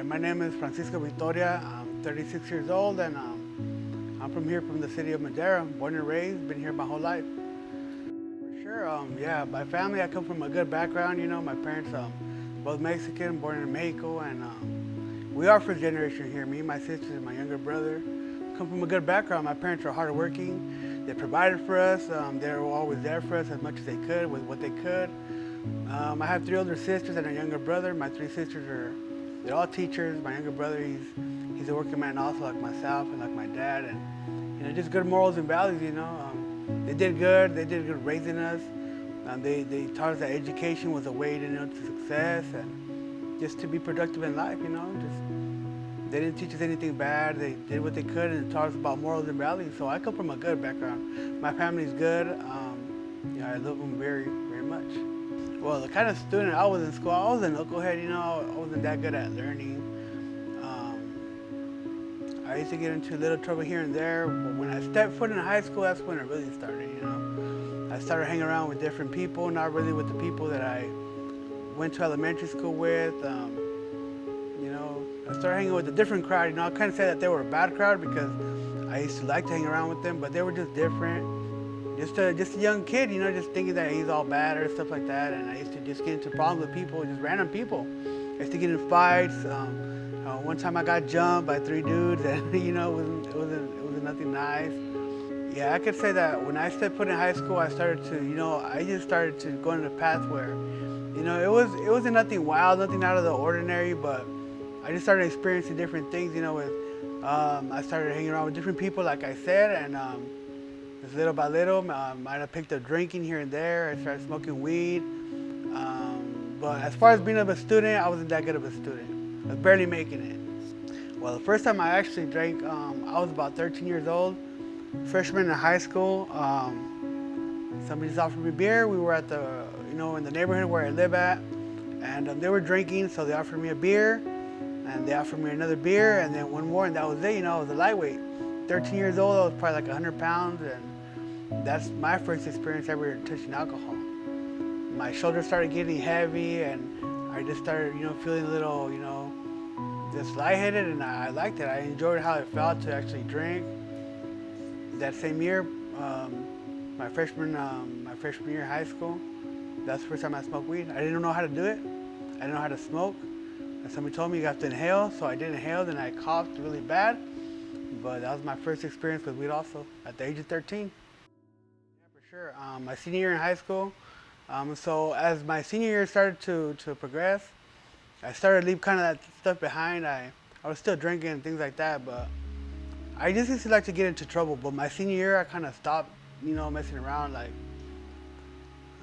right, my name is Francisco Victoria. I'm 36 years old, and I'm from here, from the city of Madera. Born and raised, been here my whole life. For sure, yeah, my family, I come from a good background. My parents, both Mexican, born in Mexico, and we are first generation here. Me, my sisters, and my younger brother come from a good background. My parents are hardworking. They provided for us. They were always there for us as much as they could with what they could. I have three older sisters and a younger brother. My three sisters they're all teachers. My younger brother, he's a working man also, like myself and like my dad, and just good morals and values. They did good. They did good raising us. They taught us that education was a way to success and just to be productive in life. They didn't teach us anything bad. They did what they could and taught us about morals and values. So I come from a good background. My family's good. I love them very, very much. Well, the kind of student I was in school, I was a knucklehead. I wasn't that good at learning. I used to get into a little trouble here and there, but when I stepped foot in high school, that's when it really started. I started hanging around with different people, not really with the people that I went to elementary school with. I started hanging with a different crowd. I kind of say that they were a bad crowd because I used to like to hang around with them, but they were just different. Just a young kid, just thinking that he's all bad or stuff like that. And I used to just get into problems with people, just random people. I used to get in fights. One time I got jumped by three dudes, and it wasn't nothing nice. Yeah, I could say that when I stepped foot in high school, I started to, I just started to go in a path where, it wasn't nothing wild, nothing out of the ordinary, but I just started experiencing different things. I started hanging around with different people, like I said, and just little by little, might have picked up drinking here and there. I started smoking weed. But as far as being a student, I wasn't that good of a student. I was barely making it. Well, the first time I actually drank, I was about 13 years old, freshman in high school. Somebody just offered me beer. We were at in the neighborhood where I live at, and they were drinking, so they offered me a beer, and they offered me another beer, and then one more, and that was it. I was a lightweight. 13 years old, I was probably like 100 pounds, and that's my first experience ever touching alcohol. My shoulders started getting heavy, and I just started, feeling a little, just lightheaded, and I liked it. I enjoyed how it felt to actually drink. That same year, my freshman year in high school, that's the first time I smoked weed. I didn't know how to do it. I didn't know how to smoke. And somebody told me you have to inhale, so I did inhale, then I coughed really bad. But that was my first experience with weed also, at the age of 13. Yeah, for sure. My senior year in high school, so as my senior year started to progress, I started to leave kind of that stuff behind. I was still drinking and things like that, but I just used to like to get into trouble. But my senior year, I kind of stopped, messing around.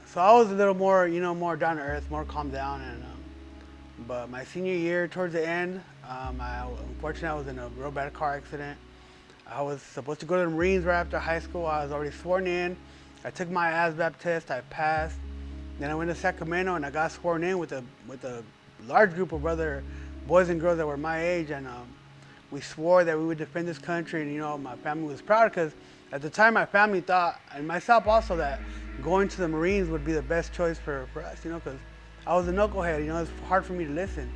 So I was a little more, more down to earth, more calmed down. But my senior year, towards the end, unfortunately, I was in a real bad car accident. I was supposed to go to the Marines right after high school. I was already sworn in. I took my ASVAB test. I passed. Then I went to Sacramento and I got sworn in with a large group of other boys and girls that were my age, and we swore that we would defend this country. And my family was proud because at the time my family thought, and myself also, that going to the Marines would be the best choice for us. Because I was a knucklehead. It's hard for me to listen.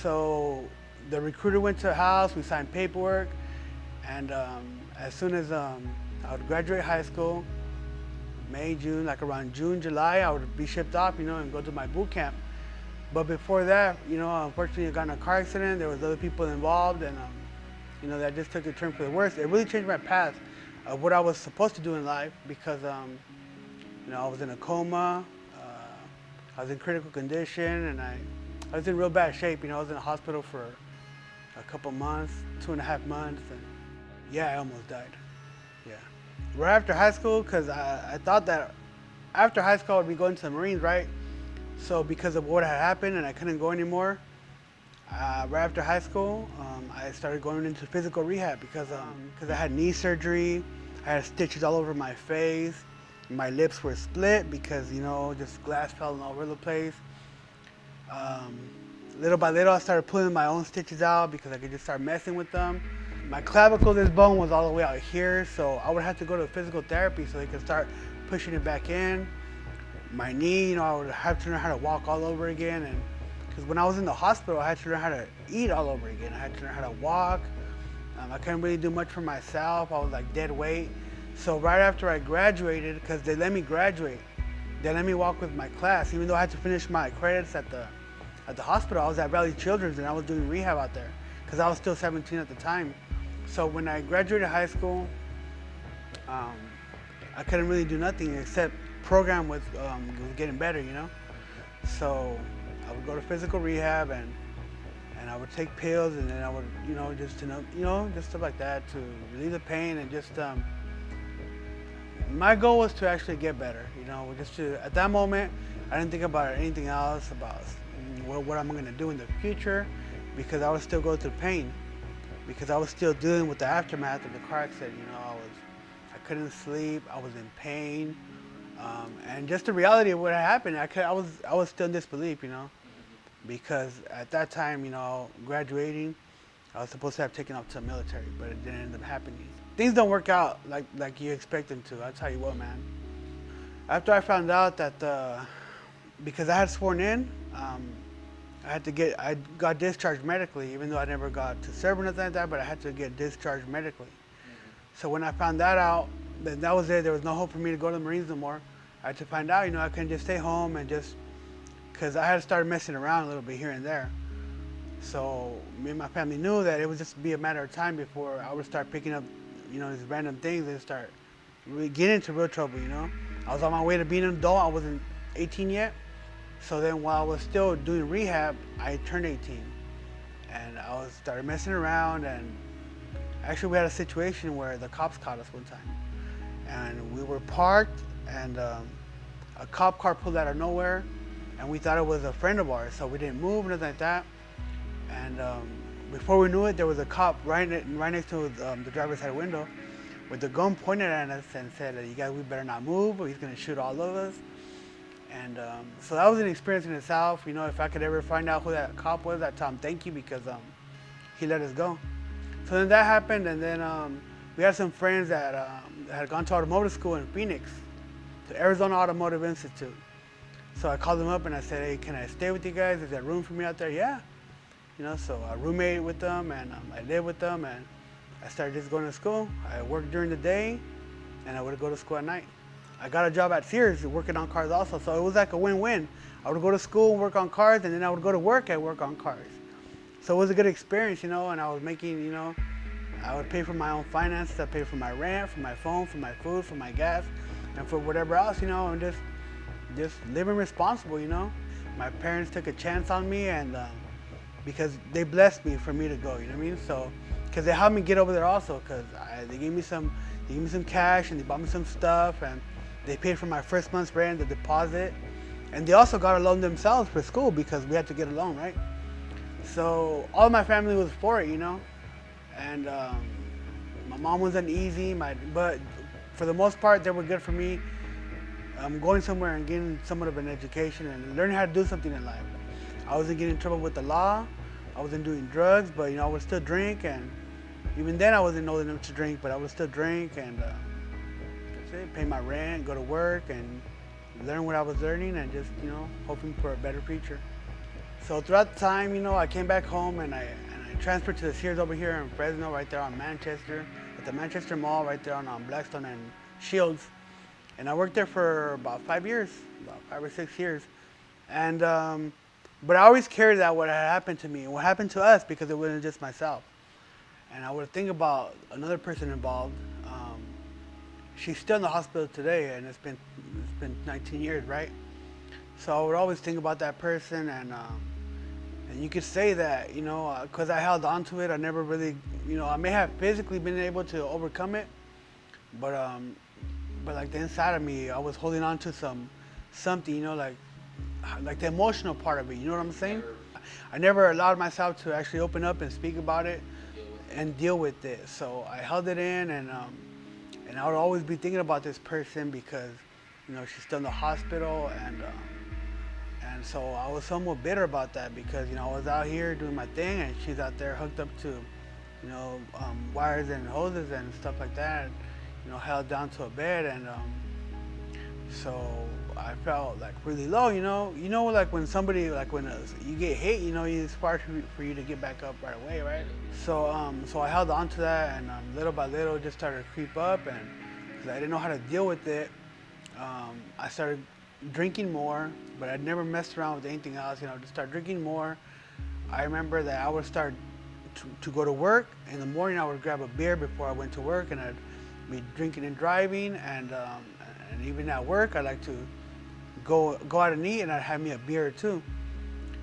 So the recruiter went to the house. We signed paperwork, and as soon as I would graduate high school, May, June, like around June, July, I would be shipped off, and go to my boot camp. But before that, unfortunately, I got in a car accident. There was other people involved, and that just took a turn for the worse. It really changed my path of what I was supposed to do in life because, I was in a coma. I was in critical condition, and I was in real bad shape. I was in a hospital for a couple months, 2.5 months, and yeah, I almost died. Yeah. Right after high school, because I thought that after high school I would be going to the Marines, right? So because of what had happened and I couldn't go anymore, right after high school, I started going into physical rehab because I had knee surgery. I had stitches all over my face. My lips were split because, just glass fell all over the place. Little by little, I started pulling my own stitches out because I could just start messing with them. My clavicle, this bone was all the way out here, so I would have to go to physical therapy so they could start pushing it back in. My knee, I would have to learn how to walk all over again, and Because when I was in the hospital, I had to learn how to eat all over again. I had to learn how to walk. I couldn't really do much for myself. I was like dead weight. So right after I graduated, because they let me graduate, they let me walk with my class, even though I had to finish my credits at the hospital. I was at Valley Children's and I was doing rehab out there because I was still 17 at the time. So when I graduated high school, I couldn't really do nothing except program was getting better, you know. So I would go to physical rehab and I would take pills, and then I would, just stuff like that to relieve the pain, and just my goal was to actually get better, just to, at that moment, I didn't think about anything else, about what I'm going to do in the future, because I was still going through pain, because I was still dealing with the aftermath of the car accident. I couldn't sleep, I was in pain, and just the reality of what had happened, I was still in disbelief, because at that time, graduating, I was supposed to have taken off to the military, but it didn't end up happening. Things don't work out like you expect them to. I'll tell you what, man. After I found out that because I had sworn in, I got discharged medically, even though I never got to serve or nothing like that, but I had to get discharged medically. So when I found that out, then that was it. There was no hope for me to go to the Marines no more. I had to find out, I couldn't just stay home and just, because I had to start messing around a little bit here and there. So me and my family knew that it would just be a matter of time before I would start picking up, these random things and start getting into real trouble, I was on my way to being an adult. I wasn't 18 yet. So then while I was still doing rehab, I turned 18. And I started messing around, and actually we had a situation where the cops caught us one time. And we were parked, and a cop car pulled out of nowhere, and we thought it was a friend of ours, so we didn't move, nothing like that. And before we knew it, there was a cop right next to the driver's side window with the gun pointed at us and said, "You guys, we better not move, or he's gonna shoot all of us." And so that was an experience in itself. If I could ever find out who that cop was, I'd tell him thank you, because he let us go. So then that happened, and then we had some friends that had gone to automotive school in Phoenix, to Arizona Automotive Institute. So I called them up and I said, "Hey, can I stay with you guys? Is there room for me out there?" "Yeah." So I roommated with them, and I lived with them, and I started just going to school. I worked during the day, and I would go to school at night. I got a job at Sears working on cars also, so it was like a win-win. I would go to school, work on cars, and then I would go to work and work on cars. So it was a good experience, and I was making, I would pay for my own finances. I paid for my rent, for my phone, for my food, for my gas, and for whatever else, and just living responsible, My parents took a chance on me, and because they blessed me for me to go, So, because they helped me get over there also, because they gave me some cash, and they bought me some stuff, and they paid for my first month's rent, the deposit, and they also got a loan themselves for school, because we had to get a loan, right? So all my family was for it, and my mom wasn't easy, but for the most part, they were good for me. Going somewhere and getting somewhat of an education and learning how to do something in life. I wasn't getting in trouble with the law. I wasn't doing drugs, but I would still drink, and even then I wasn't old enough to drink, but I would still drink, and that's it. Pay my rent, go to work, and learn what I was learning, and just hoping for a better future. So throughout the time, I came back home, and I transferred to the Sears over here in Fresno, right there on Manchester, at the Manchester Mall, right there on Blackstone and Shields. And I worked there for about 5 years, about 5 or 6 years. And but I always cared that what had happened to me, what happened to us, because it wasn't just myself. And I would think about another person involved. She's still in the hospital today, and it's been 19 years, right? So I would always think about that person, and you could say that, because I held on to it, I never really, I may have physically been able to overcome it, but like the inside of me, I was holding on to something, like the emotional part of it, you know what I'm saying? I never allowed myself to actually open up and speak about it and deal with it. So I held it in, and I would always be thinking about this person, because she's still in the hospital, and so I was somewhat bitter about that, because I was out here doing my thing, and she's out there hooked up to wires and hoses and stuff like that, held down to a bed, and so I felt like really low, like when somebody, like when you get hit, it's hard for you to get back up right away, right? So I held on to that, and little by little, it just started to creep up, and because I didn't know how to deal with it, I started drinking more, but I'd never messed around with anything else, just start drinking more. I remember that I would start to go to work. In the morning, I would grab a beer before I went to work, and I'd be drinking and driving, and even at work, I like to go out and eat, and I'd have me a beer or two.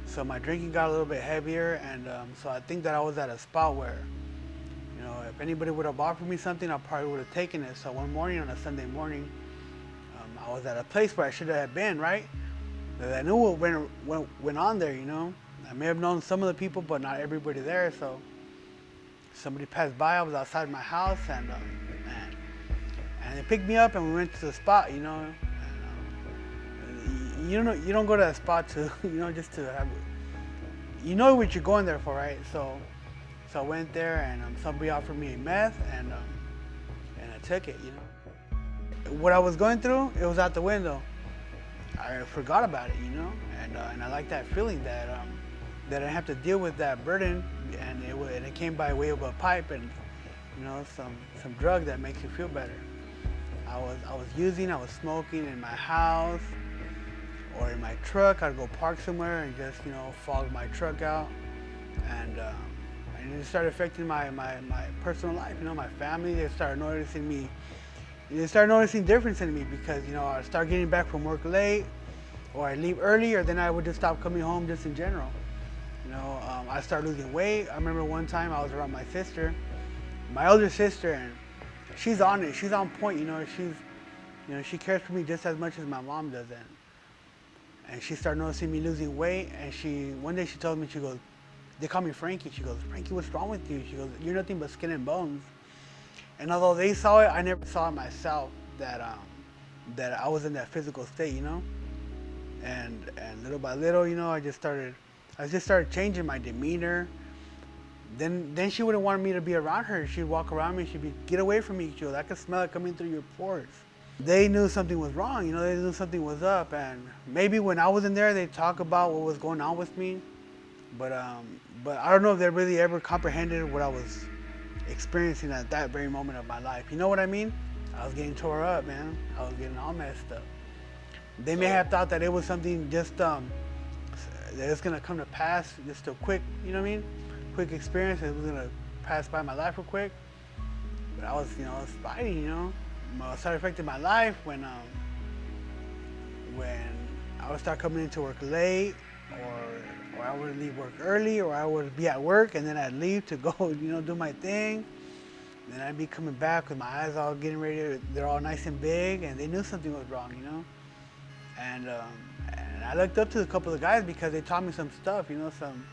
So my drinking got a little bit heavier, and so I think that I was at a spot where, if anybody would have offered me something, I probably would have taken it. So one morning, on a Sunday morning, I was at a place where I should have been, right? That I knew what went on there, I may have known some of the people, but not everybody there. So somebody passed by. I was outside my house, and they picked me up, and we went to the spot, And, you don't go to that spot to, just to have, what you're going there for, right? So I went there, and somebody offered me meth, and I took it, What I was going through, it was out the window. I forgot about it, and I like that feeling that I didn't have to deal with that burden, and it came by way of a pipe and some drug that makes you feel better. I was smoking in my house or in my truck. I'd go park somewhere and just fog my truck out, and it started affecting my personal life. My family, they started noticing me. They started noticing difference in me because I start getting back from work late, or I leave early, or then I would just stop coming home just in general. I started losing weight. I remember one time I was around my sister, my older sister, and she's on it. She's on point. She cares for me just as much as my mom does. And she started noticing me losing weight. And one day she told me, she goes, they call me Frankie. She goes, Frankie, what's wrong with you? She goes, you're nothing but skin and bones. And although they saw it, I never saw it myself that I was in that physical state, And little by little, I just started changing my demeanor. Then she wouldn't want me to be around her. She'd walk around me. She'd be, get away from me. She goes, I could smell it coming through your pores. They knew something was wrong. They knew something was up. And maybe when I was in there, they'd talk about what was going on with me. But I don't know if they really ever comprehended what I was experiencing at that very moment of my life. You know what I mean? I was getting tore up, man. I was getting all messed up. They may have thought that it was something just that it's gonna come to pass, just a quick, quick experience. It was gonna pass by my life real quick. But I was fighting, It started affecting my life when I would start coming into work late, or I would leave work early, or I would be at work and then I'd leave to go, do my thing. Then I'd be coming back with my eyes all getting ready. They're all nice and big, and they knew something was wrong, And I looked up to a couple of guys because they taught me some stuff, some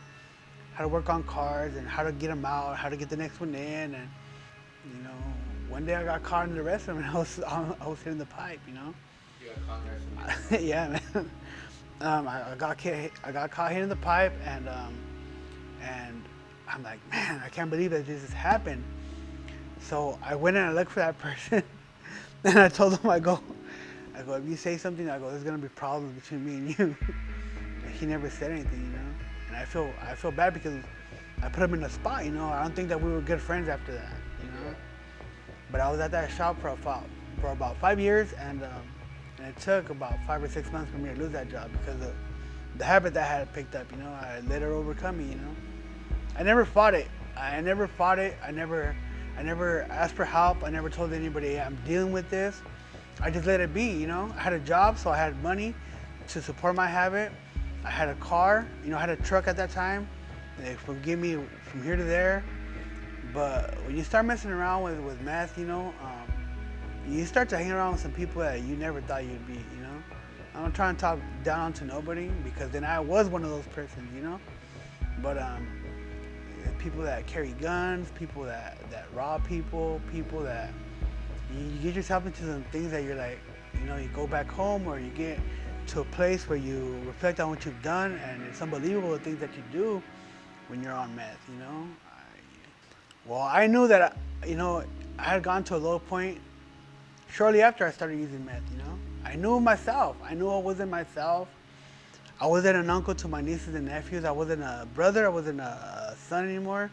how to work on cars and how to get them out, how to get the next one in, and one day I got caught in the restroom and I was hitting the pipe, You got caught in the restroom? Yeah, man. I got caught hitting the pipe, and I'm like, man, I can't believe that this has happened. So I went and I looked for that person, and I told him, I go, if you say something, there's gonna be problems between me and you. He never said anything, And I feel bad because I put him in a spot, I don't think that we were good friends after that, But I was at that shop for about 5 years, and it took about 5 or 6 months for me to lose that job because of the habit that I had picked up, I let it overcome me, I never fought it. I never asked for help. I never told anybody, hey, I'm dealing with this. I just let it be, I had a job, so I had money to support my habit. I had a car, I had a truck at that time. They would get me from here to there. But when you start messing around with meth, you start to hang around with some people that you never thought you'd be, I'm not trying to talk down to nobody, because then I was one of those persons, But people that carry guns, people that rob people that you get yourself into some things that you're like, you go back home, or you get to a place where you reflect on what you've done, and it's unbelievable the things that you do when you're on meth, Well, I knew that, I had gone to a low point shortly after I started using meth, I knew myself. I knew I wasn't myself. I wasn't an uncle to my nieces and nephews. I wasn't a brother. I wasn't a son anymore.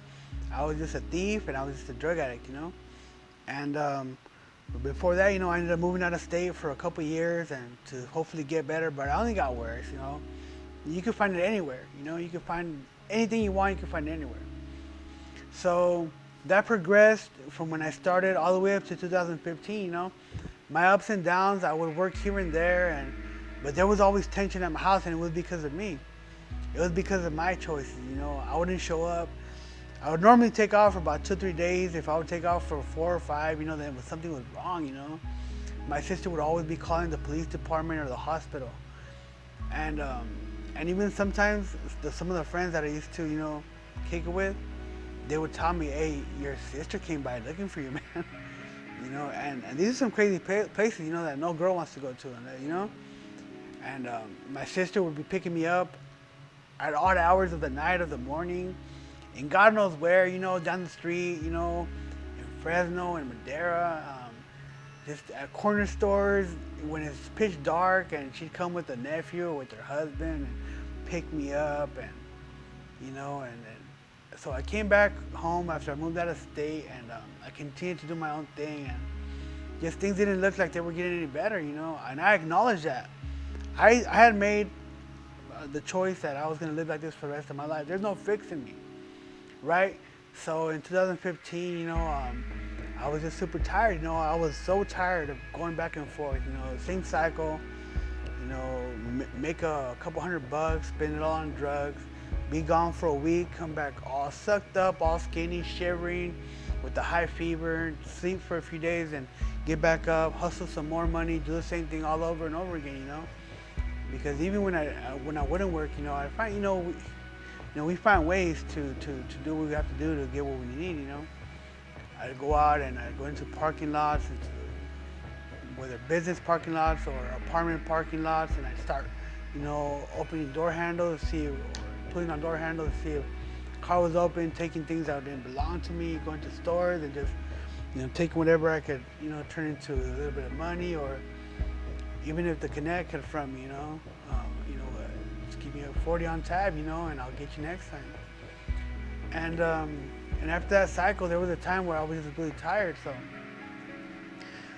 I was just a thief, and I was just a drug addict, you know. And before that, you know, I ended up moving out of state for a couple years and to hopefully get better, but I only got worse, you know. You can find it anywhere, you know. You can find anything you want, you can find it anywhere. So that progressed from when I started all the way up to 2015, you know. My ups and downs, I would work here and there, but there was always tension at my house, and it was because of me. It was because of my choices, you know. I wouldn't show up. I would normally take off for about 2-3 days. If I would take off for 4 or 5, you know, then something was wrong, you know. My sister would always be calling the police department or the hospital. And even sometimes some of the friends that I used to, you know, kick it with, they would tell me, hey, your sister came by looking for you, man. You know, and these are some crazy places, you know, that no girl wants to go to, you know. And my sister would be picking me up at odd hours of the night or the morning, and God knows where, you know, down the street, you know, in Fresno and Madera, just at corner stores when it's pitch dark, and she'd come with a nephew or with her husband and pick me up, and you know, and so I came back home after I moved out of state, and I continued to do my own thing, and just things didn't look like they were getting any better, you know, and I acknowledged that. I had made the choice that I was going to live like this for the rest of my life. There's no fixing me, right? So in 2015, you know, I was just super tired, you know. I was so tired of going back and forth, you know, same cycle, you know, make a couple $100, spend it all on drugs, be gone for a week, come back all sucked up, all skinny, shivering, with the high fever, sleep for a few days and get back up, hustle some more money, do the same thing all over and over again, you know. Because even when I wouldn't work, you know, I find, we find ways to do what we have to do to get what we need, you know. I'd go out and I'd go into parking lots, whether business parking lots or apartment parking lots, and I'd start, you know, opening door handles to see, or putting on door handles to see if the car was open, taking things that didn't belong to me, going to stores and just, you know, taking whatever I could, you know, turn into a little bit of money, or even if the connect could front me, you know, just keep me a 40 on tab, you know, and I'll get you next time. And after that cycle, there was a time where I was just really tired.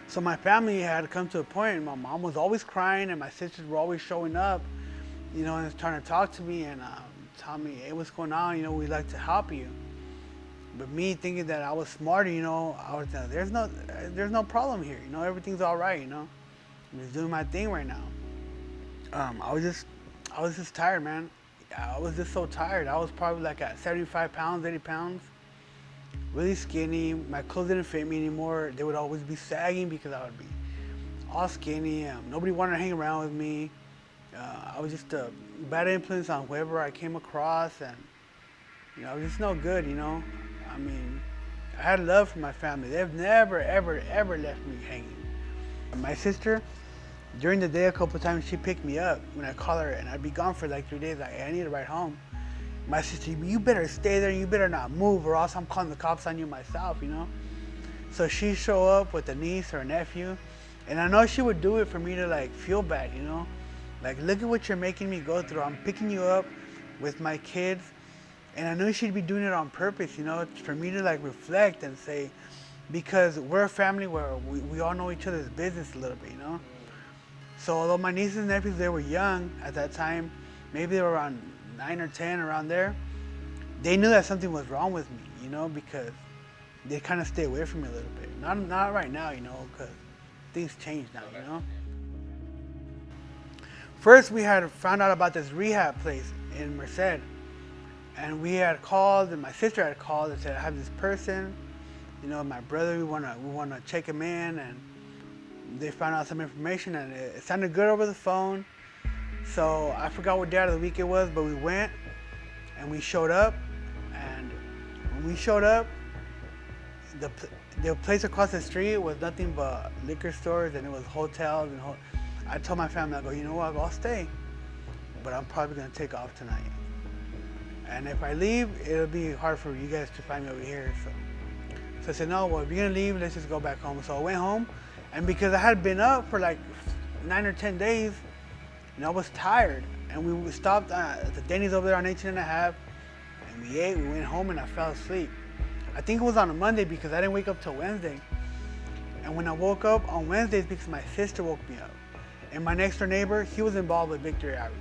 So my family had come to a point, and my mom was always crying, and my sisters were always showing up, you know, and trying to talk to me and tell me, hey, what's going on? You know, we'd like to help you. But me thinking that I was smarter, you know, I was there's no problem here, you know, everything's all right, you know. I'm just doing my thing right now. I was just tired, man. I was just so tired. I was probably like at 75 pounds, 80 pounds, really skinny. My clothes didn't fit me anymore. They would always be sagging because I would be all skinny. Nobody wanted to hang around with me. I was just a bad influence on whoever I came across, and you know, I was just no good, you know. I mean, I had love for my family. They've never, ever, ever left me hanging. My sister, during the day, a couple of times, she picked me up when I call her, and I'd be gone for like 3 days. I need to ride home. My sister, you better stay there. You better not move, or else I'm calling the cops on you myself, you know. So she'd show up with a niece or a nephew, and I know she would do it for me to like feel bad, you know. Like, look at what you're making me go through. I'm picking you up with my kids, and I knew she'd be doing it on purpose, you know, for me to like reflect and say, because we're a family where we all know each other's business a little bit, you know. So although my nieces and nephews, they were young at that time, maybe they were around 9 or 10, around there, they knew that something was wrong with me, you know, because they kind of stay away from me a little bit. Not right now, you know, because things change now, you know. First, we had found out about this rehab place in Merced, and we had called, and my sister had called and said, I have this person, you know, my brother, we wanna check him in, and they found out some information, and it sounded good over the phone. So I forgot what day of the week it was, but we went and we showed up, and when we showed up, the place across the street was nothing but liquor stores, and it was hotels, and I told my family, I go, you know what, I'll stay, but I'm probably gonna take off tonight. And if I leave, it'll be hard for you guys to find me over here. So I said, no, well, if you're gonna leave, let's just go back home. So I went home, and because I had been up for like 9 or 10 days, and I was tired. And we stopped at the Denny's over there on 18 and a half, and we ate, we went home, and I fell asleep. I think it was on a Monday because I didn't wake up till Wednesday. And when I woke up on Wednesdays, because my sister woke me up. And my next door neighbor, he was involved with Victory Outreach.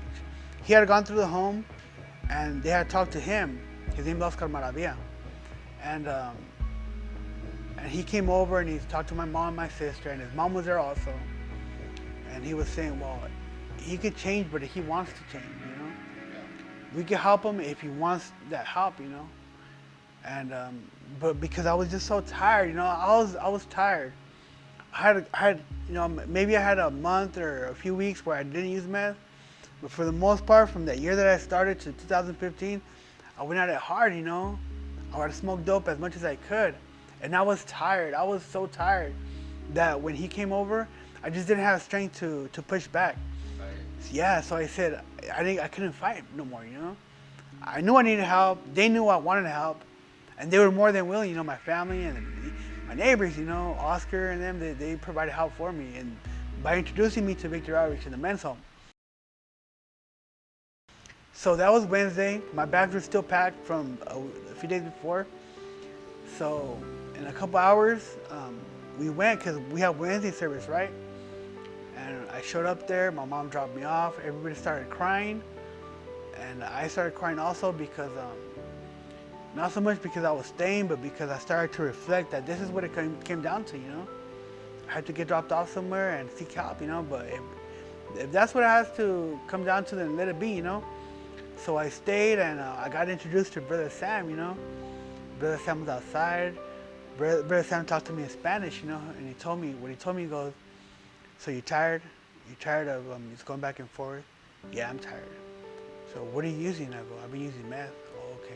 He had gone through the home, and they had talked to him. His name is Oscar Maravilla. And he came over and he talked to my mom and my sister, and his mom was there also. And he was saying, well, he could change, but he wants to change, you know? We could help him if he wants that help, you know? And, but because I was just so tired, you know, I was tired. I had, you know, maybe I had a month or a few weeks where I didn't use meth, but for the most part, from that year that I started to 2015, I went at it hard, you know? I would smoke dope as much as I could. And I was tired. I was so tired that when he came over, I just didn't have strength to push back. Right. Yeah, so I said, I couldn't fight no more, you know? I knew I needed help. They knew I wanted help. And they were more than willing, you know, my family and my neighbors, you know, Oscar and them, they provided help for me. And by introducing me to Victory Outreach in the men's home. So that was Wednesday. My bags were still packed from a few days before. So in a couple hours, we went because we have Wednesday service, right? And I showed up there, my mom dropped me off, everybody started crying. And I started crying also because, not so much because I was staying, but because I started to reflect that this is what it came down to, you know? I had to get dropped off somewhere and seek help, you know? But if that's what it has to come down to, then let it be, you know? So I stayed and I got introduced to Brother Sam, you know? Brother Sam was outside. Brother Sam talked to me in Spanish, you know? And he told me, he goes, so you're tired? You're tired of just going back and forth? Yeah, I'm tired. So what are you using? I go, I've been using meth. Oh, okay.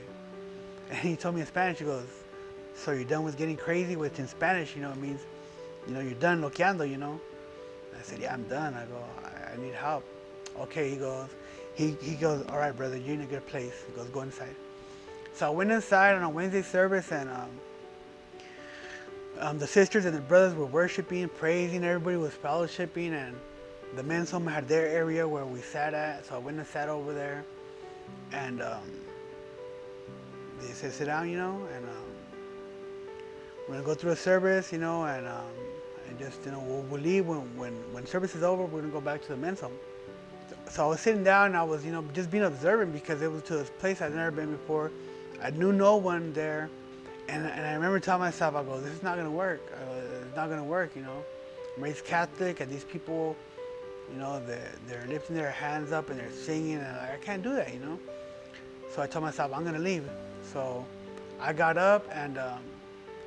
And he told me in Spanish, he goes, so you're done with getting crazy? Which in Spanish, you know, it means, you know, you're done loqueando, you know? I said, yeah, I'm done. I go, I need help. Okay, he goes, all right, brother, you're in a good place. He goes, go inside. So I went inside on a Wednesday service, and the sisters and the brothers were worshiping, praising, everybody was fellowshipping, and the men's home had their area where we sat at. So I went and sat over there, and they said, sit down, you know, and we're gonna go through a service, you know, and just, you know, we'll leave when service is over. We're gonna go back to the men's home. So I was sitting down and I was, you know, just being observant because it was to this place I'd never been before. I knew no one there, and I remember telling myself, I go, this is not gonna work. It's not gonna work, you know. I'm raised Catholic, and these people, you know, they're lifting their hands up and they're singing, and I can't do that, you know. So I told myself, I'm gonna leave. So I got up, and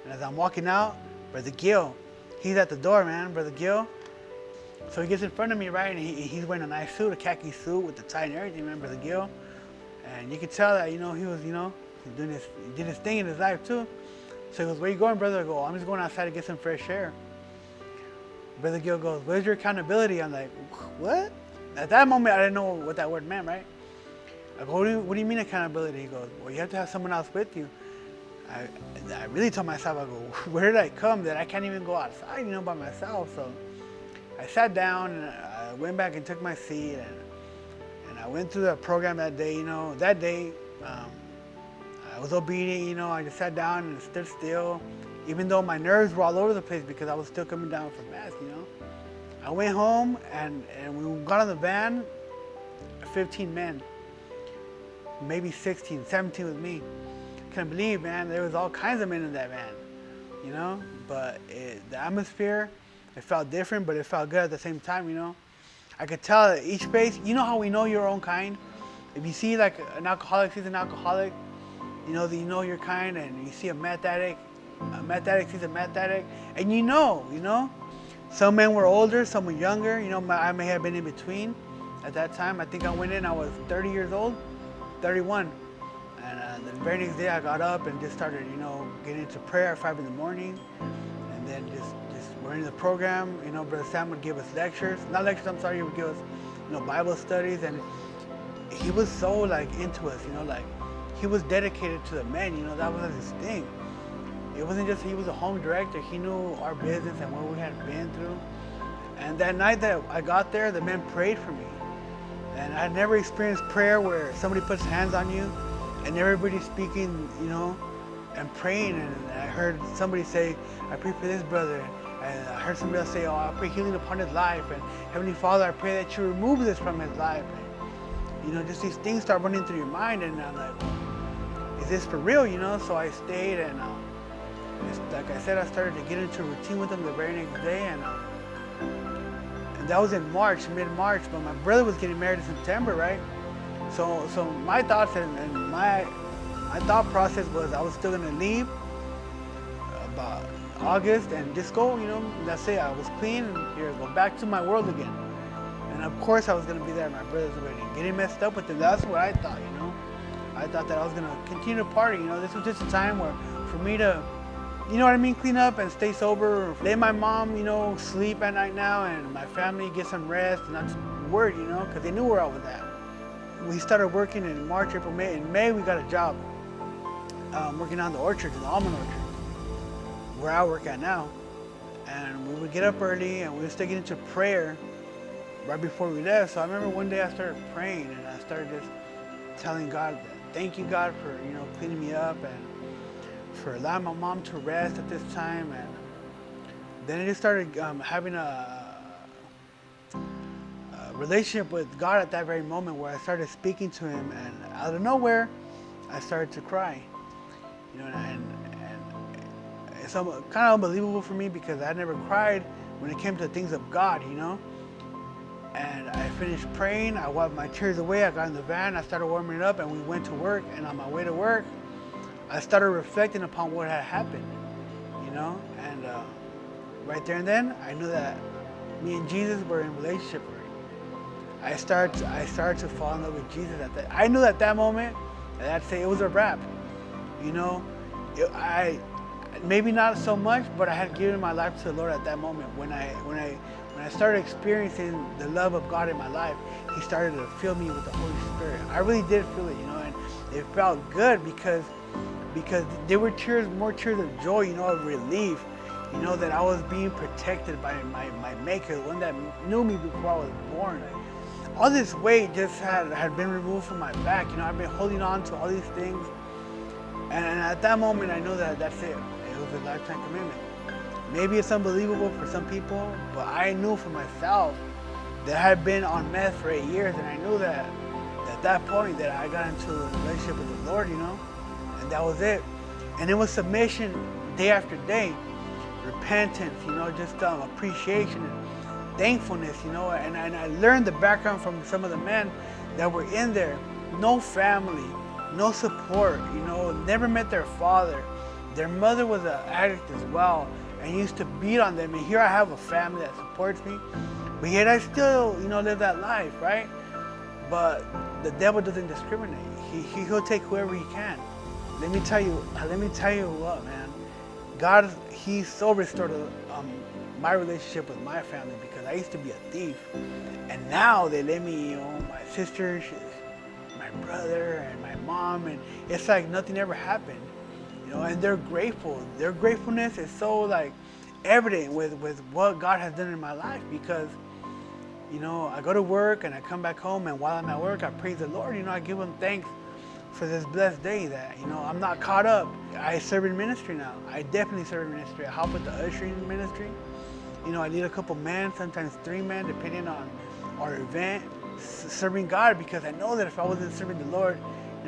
as I'm walking out, Brother Gil, he's at the door, man, Brother Gil. So he gets in front of me, right, and he's wearing a nice suit, a khaki suit with the tie and everything, man, Brother Gil. And you could tell that, you know, he was, you know, he did his thing in his life too. So he goes, where you going, brother? I go, I'm just going outside to get some fresh air. Brother Gil goes, where's your accountability? I'm like, what? At that moment, I didn't know what that word meant, right? I go, what do you mean accountability? He goes, well, you have to have someone else with you. I really told myself, I go, where did I come that I can't even go outside, you know, by myself? So I sat down and I went back and took my seat, and I went through the program that day, you know. That day, I was obedient, you know. I just sat down and stood still, even though my nerves were all over the place because I was still coming down from mass, you know. I went home and we got on the van, 15 men, maybe 16, 17 with me. Couldn't believe, man, there was all kinds of men in that van, you know. But the atmosphere, it felt different, but it felt good at the same time, you know. I could tell that each face, you know how we know your own kind? If you see like an alcoholic sees an alcoholic, you know your kind, and you see a meth addict sees a meth addict, and you know. Some men were older, some were younger, you know, I may have been in between at that time. I think I went in, I was 30 years old, 31. And the very next day I got up and just started, you know, getting into prayer at 5 in the morning, and then just we're in the program, you know. Brother Sam would give us lectures, not lectures, I'm sorry, he would give us, you know, Bible studies, and he was so like into us, you know, like he was dedicated to the men, you know, that was his thing. It wasn't just he was a home director, he knew our business and what we had been through, And that night that I got there, the men prayed for me. And I had never experienced prayer where somebody puts hands on you and everybody's speaking, and praying. And I heard somebody say, I pray for this brother. And I heard somebody else say, oh, I pray healing upon his life. And Heavenly Father, I pray that you remove this from his life. And, just these things start running through your mind. And I'm like, is this for real, So I stayed, and like I said, I started to get into a routine with them the very next day. And that was in March, mid-March, but my brother was getting married in September, right? So my thoughts and my thought process was I was still gonna leave about August and just go, that's it. I was clean and here, go back to my world again. And of course I was gonna be there at my brother's wedding, getting messed up with him. That's what I thought, I thought that I was gonna continue to party, This was just a time where for me to, clean up and stay sober, let my mom, sleep at night now, and my family get some rest and not worry, because they knew where I was at. We started working in March, April, May. In May, we got a job working on the orchards, the almond orchard, where I work at now. And we would get up early, and we would still get into prayer right before we left. So I remember one day I started praying, and I started just telling God, thank you, God, for cleaning me up and for allowing my mom to rest at this time. And then I just started having a relationship with God at that very moment, where I started speaking to him, and out of nowhere I started to cry, and it's kind of unbelievable for me because I never cried when it came to things of God, And I finished praying, I wiped my tears away, I got in the van, I started warming it up, and we went to work. And on my way to work, I started reflecting upon what had happened, and right there and then, I knew that me and Jesus were in a relationship already. I started to fall in love with Jesus at that. I knew at that moment that I'd say it was a wrap, I maybe not so much, but I had given my life to the Lord at that moment. When I started experiencing the love of God in my life, He started to fill me with the Holy Spirit. I really did feel it, and it felt good because there were more tears of joy, of relief, that I was being protected by my Maker, the one that knew me before I was born. All this weight just had been removed from my back. I've been holding on to all these things, and at that moment I knew that that's it. It was a lifetime commitment. Maybe it's unbelievable for some people, but I knew for myself that I had been on meth for 8 years, and I knew that at that point that I got into a relationship with the Lord, and that was it. And it was submission day after day, repentance, just appreciation and thankfulness, and I learned the background from some of the men that were in there. No family, no support, never met their father. Their mother was an addict as well, and used to beat on them. And here I have a family that supports me, but yet I still, live that life, right? But the devil doesn't discriminate. He'll take whoever he can. Let me tell you what, man. God, He so restored my relationship with my family, because I used to be a thief, and now they let me, my sisters, my brother, and my mom, and it's like nothing ever happened. And they're grateful. Their gratefulness is so evident with what God has done in my life, because I go to work and I come back home, and while I'm at work I praise the Lord. I give Him thanks for this blessed day that I'm not caught up. I serve in ministry now. I definitely serve in ministry. I help with the ushering ministry. I lead a couple men, sometimes 3 men, depending on our event, serving God, because I know that if I wasn't serving the Lord,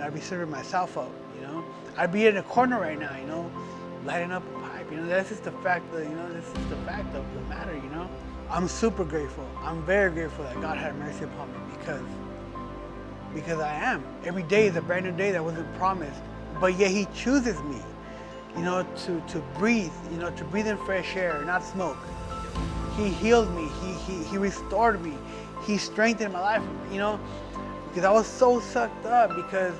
I'd be serving myself up. I'd be in a corner right now, lighting up a pipe. That's just the fact that, this is the fact of the matter, I'm super grateful. I'm very grateful that God had mercy upon me, because I am. Every day is a brand new day that wasn't promised, but yet He chooses me, to breathe, to breathe in fresh air, not smoke. He healed me. He restored me. He strengthened my life, because I was so sucked up, because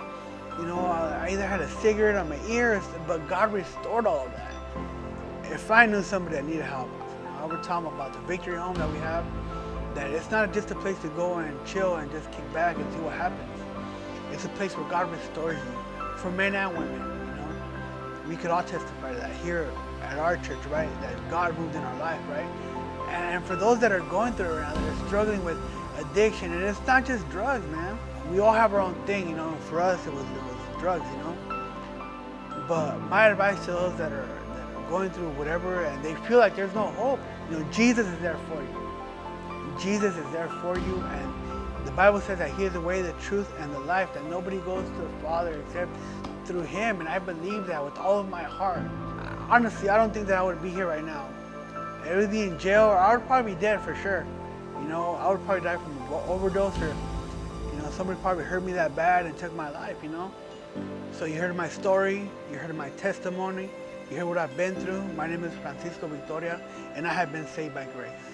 I either had a cigarette on my ears, but God restored all of that. If I knew somebody that needed help, I would tell them about the Victory Home that we have, that it's not just a place to go and chill and just kick back and see what happens. It's a place where God restores you, for men and women, We could all testify to that here at our church, right? That God moved in our life, right? And for those that are going through it right now, that are struggling with addiction, and it's not just drugs, man. We all have our own thing, you know. For us, it was drugs, you know. But my advice to those that are going through whatever and they feel like there's no hope, you know, Jesus is there for you. Jesus is there for you, and the Bible says that He is the way, the truth, and the life. That nobody goes to the Father except through Him, and I believe that with all of my heart. Honestly, I don't think that I would be here right now. I would be in jail, or I would probably be dead for sure. You know, I would probably die from an overdose, or you know, somebody probably hurt me that bad and took my life. You know. So you heard my story, you heard my testimony, you heard what I've been through. My name is Francisco Victoria, and I have been saved by grace.